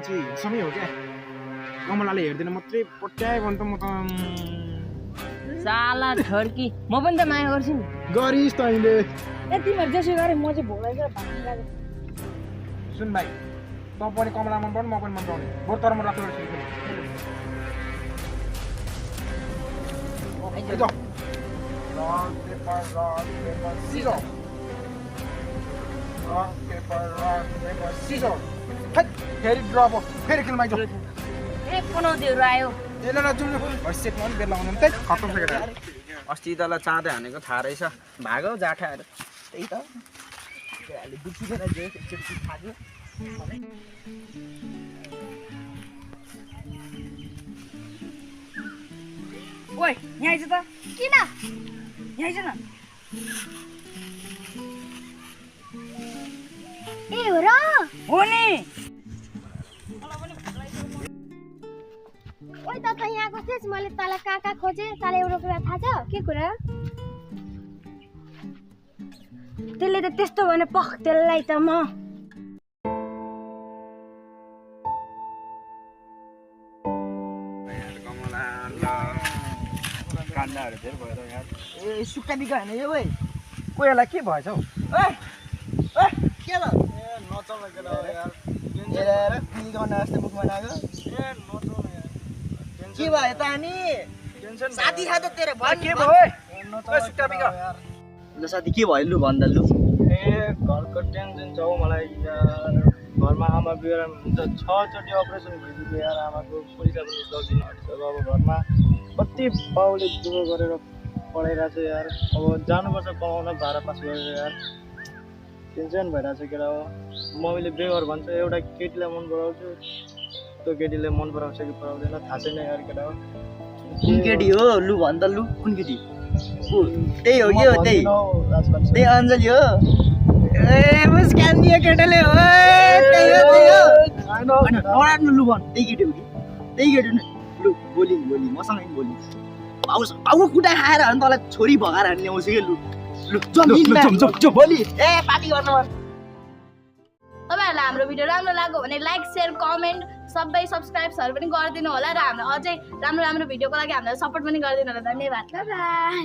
मान्छे समय हो क्या कमलाले हेर्दैन मात्रै पट्यायो भने त म त साला ठर्की म पनि त माया गर्छु नि गरिस् तैँले ए तिमीहरू जसो गरे म चाहिँ भोगाइछ भाँडा सुन भाइ त पनि कमला मन पर्ने म पनि मन पराउने बरु तर म राख्नु फेरि ड्रप हो फेरि खेलमा आइज ए पनाउँथ्योहरू आयो त्यसले नजुम्नु सेटमा पनि बेला आउनु त्यही खत्तम छ केटा अस्ति तँलाई चाँदै हानेको थाहा रहेछ भागौ जाठाहरू त्यही त अहिले दुखिँदैन जो एकचोटि थाहा ओइ यहाँ आइज त किन यहाँ आइज न ए हो र हो नि ओइ त यहाँको थिएस् मैले तँलाई कहाँ खोजेँ तँलाई एउटा कुरा थाहा छ के कुरा त्यसले त त्यस्तो भने पख त्यसलाई त म कान्डाहरू धेरै भएर यार ए सुक्का बिका हैन यो भाइ कोहीलाई के भएछ हौ के ल नचल्न केटा हो यार हेरेर फिल गर्न जस्तै मुखमा लाग्यो के भयो त अनि साथी छ त तेरो भन् के भयो ओइ सुक्का बिका ल साथी के भयो लु भन्दा लु ए घरको टेन्सन छ हौ मलाई यार घरमा आमा बिरामी हुन्छ 6 चोटि अपरेसन भइसक्यो यार आमाको पैसा पनि सक्दिन अट्छ अब घरमा कति बाउले दुःख गरेर पढाइरहेको छ यार अब जानुपर्छ कमाउन भाडा पास गरेर यार टेन्सन भइरहेको छ केटा हो मम्मीले बेगर भन्छ एउटा केटीलाई मन पराउँछु त्यो केटीले मन पराउँछ कि पराउँदैन थाहा छैन यार केटा हो कुन केटी हो लु भन्दा लु कुन केटी त्यही हो के हो त्यही अञ्जली हो ए मुस्कान दियो केटाले हो त्यही हो नराम्रो लु भन् त्यही केटी हो कि त्यही केटी लु बोली मसँगै बोली बाउ कुटा खाएर अनि तँलाई छोरी भगाएर हान्ने आउँछ कि लु लु बोली ए पार्टी गर्न तपाईहरुलाई हाम्रो भिडियो राम्रो लाग्यो भने लाइक शेयर कमेन्ट सबै सब्स्क्राइबहरु पनि गरिदिनु होला र हामीलाई अझै राम्रो भिडियोको लागि हामीलाई सपोर्ट पनि गरिदिनु होला धन्यवाद बाइ बाइ